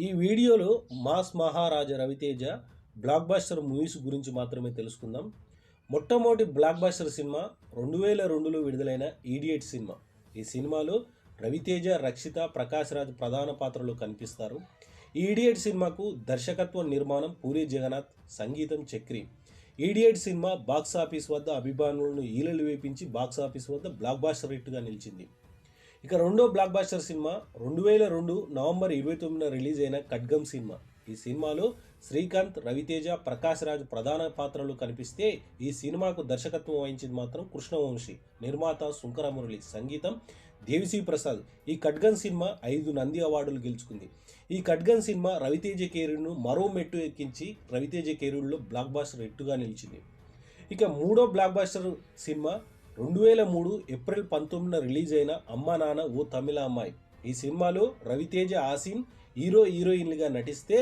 ఈ వీడియోలో మాస్ మహారాజా Raviteja block buster movies గురించి మాత్రమే తెలుసుకుందాం. మొట్టమొదటి బ్లాక్ బస్టర్ సినిమా 2002లో విడుదలైన ఈడియట్ సినిమా. ఈ సినిమాలో రవితేజ, రక్షిత, ప్రకాష్ రాజ్ ప్రధాన పాత్రలో కనిపిస్తారు. ఈ ఈడియట్ సినిమాకు దర్శకత్వం, నిర్మాణం పూరి జగన్నాథ్, సంగీతం చక్రి. ఈడియట్ సినిమా బాక్సాఫీస్ వద్ద అభిమానులను ఈలలు వేపించి బాక్సాఫీస్ వద్ద బ్లాక్ బస్టర్ హిట్గా నిలిచింది. ఇక రెండో బ్లాక్ బస్టర్ సినిమా 2002 నవంబర్ 29న రిలీజ్ అయిన ఖడ్గం సినిమా. ఈ సినిమాలో శ్రీకాంత్, రవితేజ, ప్రకాష్ రాజ్ ప్రధాన పాత్రలు కనిపిస్తే ఈ సినిమాకు దర్శకత్వం వహించింది మాత్రం కృష్ణవంశీ, నిర్మాత శుంకర మురళి, సంగీతం దేవిశ్రీ ప్రసాద్. ఈ ఖడ్గన్ సినిమా 5 నంది అవార్డులు గెలుచుకుంది. ఈ ఖడ్గన్ సినిమా రవితేజ కెరీర్ను మరో మెట్టు ఎక్కించి రవితేజ కెరీర్లో బ్లాక్ బస్టర్ హిట్గా నిలిచింది. ఇక మూడో బ్లాక్ బస్టర్ సినిమా 2003 ఏప్రిల్ 19న రిలీజ్ అయిన అమ్మా నాన్న ఓ తమిళ అమ్మాయి. ఈ సినిమాలో రవితేజ, ఆసిన్ హీరోయిన్లుగా నటిస్తే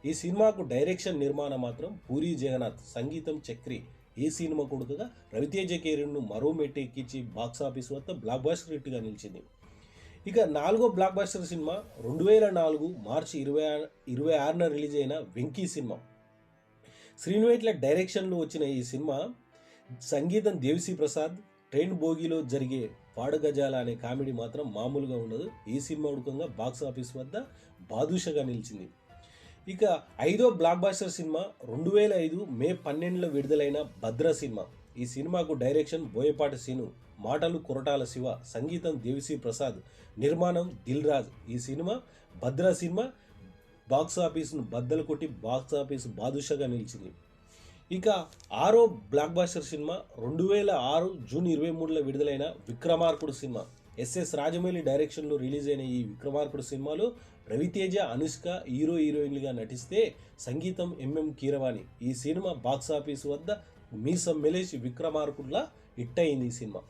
ఈ సినిమాకు డైరెక్షన్, నిర్మాణం మాత్రం పూరి జగన్నాథ్, సంగీతం చక్రి. ఈ సినిమా కొడుకుగా రవితేజ కెరీర్ను మరో మెట్టు ఎక్కించి బాక్సాఫీస్ వద్ద బ్లాక్ బస్టర్ హిట్గా నిలిచింది. ఇక నాలుగో బ్లాక్ బస్టర్ సినిమా 2004 మార్చి 26న రిలీజ్ అయిన వెంకీ సినిమా. శ్రీనువైట్ల డైరెక్షన్లో వచ్చిన ఈ సినిమా సంగీతం దేవిశ్రీ ప్రసాద్. ట్రైన్ బోగిలో జరిగే పాడుగజాల అనే కామెడీ మాత్రం మామూలుగా ఉండదు. ఈ సినిమా ఉడకంగా బాక్సాఫీస్ వద్ద బాదుషగా నిలిచింది. ఇక ఐదో బ్లాక్ బస్టర్ సినిమా 2005 మే 12లో విడుదలైన భద్ర సినిమా. ఈ సినిమాకు డైరెక్షన్ బోయపాటి సీను, మాటలు కొరటాల శివ, సంగీతం దేవిశ్రీ ప్రసాద్, నిర్మాణం దిల్ రాజ్. ఈ సినిమా భద్ర సినిమా బాక్సాఫీస్ను బద్దలు కొట్టి బాక్సాఫీస్ బాదుషగా నిలిచింది. ఇక ఆరో బ్లాక్ బస్టర్ సినిమా 2006 జూన్ 23లో విడుదలైన విక్రమార్కుడు సినిమా. ఎస్ఎస్ రాజమౌళి డైరెక్షన్లో రిలీజ్ అయిన ఈ విక్రమార్కుడు సినిమాలో రవితేజ, అనుష్క హీరోయిన్లుగా నటిస్తే సంగీతం ఎంఎం కీరవాణి. ఈ సినిమా బాక్సాఫీస్ వద్ద మీసం మెలేసి విక్రమార్కుడులా హిట్ అయింది ఈ సినిమా.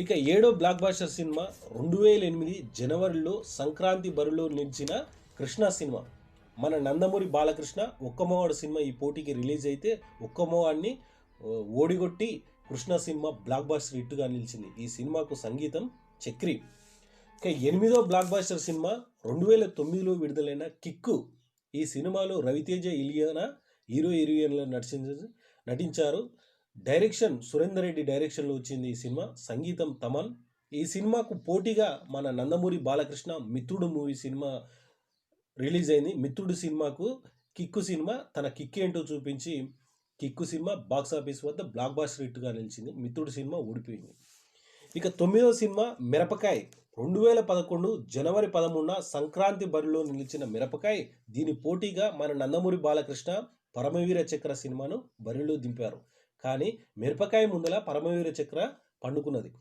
ఇక ఏడో బ్లాక్ బస్టర్ సినిమా 2008 జనవరిలో సంక్రాంతి బరిలో నిలిచిన కృష్ణ సినిమా. మన నందమూరి బాలకృష్ణ ఒక్కమోవాడు సినిమా ఈ పోటీకి రిలీజ్ అయితే ఒక్కమోవాడిని ఓడిగొట్టి కృష్ణ సినిమా బ్లాక్ బస్టర్ హిట్గా నిలిచింది. ఈ సినిమాకు సంగీతం చక్రి. ఇక ఎనిమిదో బ్లాక్ బస్టర్ సినిమా 2009లో విడుదలైన కిక్కు. ఈ సినిమాలో రవితేజ, ఇలియానా హీరోయిన్లు నటించారు. డైరెక్షన్ సురేందర్ రెడ్డి డైరెక్షన్లో వచ్చింది ఈ సినిమా. సంగీతం తమన్. ఈ సినిమాకు పోటీగా మన నందమూరి బాలకృష్ణ మిత్రుడు మూవీ సినిమా రిలీజ్ అయింది. మిత్రుడు సినిమాకు కిక్కు సినిమా తన కిక్ ఏంటో చూపించి కిక్కు సినిమా బాక్సాఫీస్ వద్ద బ్లాక్ బస్టర్ హిట్గా నిలిచింది. మిత్రుడు సినిమా ఓడిపోయింది. ఇక తొమ్మిదో సినిమా మిరపకాయ్. 2011 జనవరి 13న సంక్రాంతి బరిలో నిలిచిన మిరపకాయ్. దీని పోటీగా మన నందమూరి బాలకృష్ణ పరమవీర చక్ర సినిమాను బరిలో దింపారు. కానీ మిరపకాయ ముందల పరమవీర చక్ర పండుకున్నది.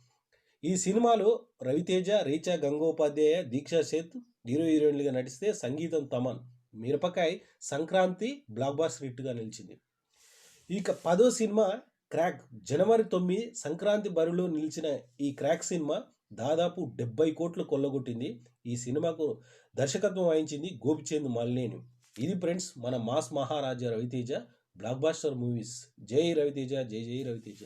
ఈ సినిమాలో రవితేజ, రీచా గంగోపాధ్యాయ, దీక్షా సేత్ హీరోయిన్లుగా నటిస్తే సంగీతం తమన్. మిరపకాయ్ సంక్రాంతి బ్లాక్ బస్టర్ హిట్గా నిలిచింది. ఇక 10వ సినిమా క్రాక్. జనవరి 9 సంక్రాంతి బరిలో నిలిచిన ఈ క్రాక్ సినిమా దాదాపు 70 కోట్లు కొల్లగొట్టింది. ఈ సినిమాకు దర్శకత్వం వహించింది గోపిచంద్ మల్లేని. ఇది ఫ్రెండ్స్ మన మాస్ మహారాజా రవితేజ బ్లాక్ బస్టర్ మూవీస్. జై రవితేజ, జై జై రవితేజ.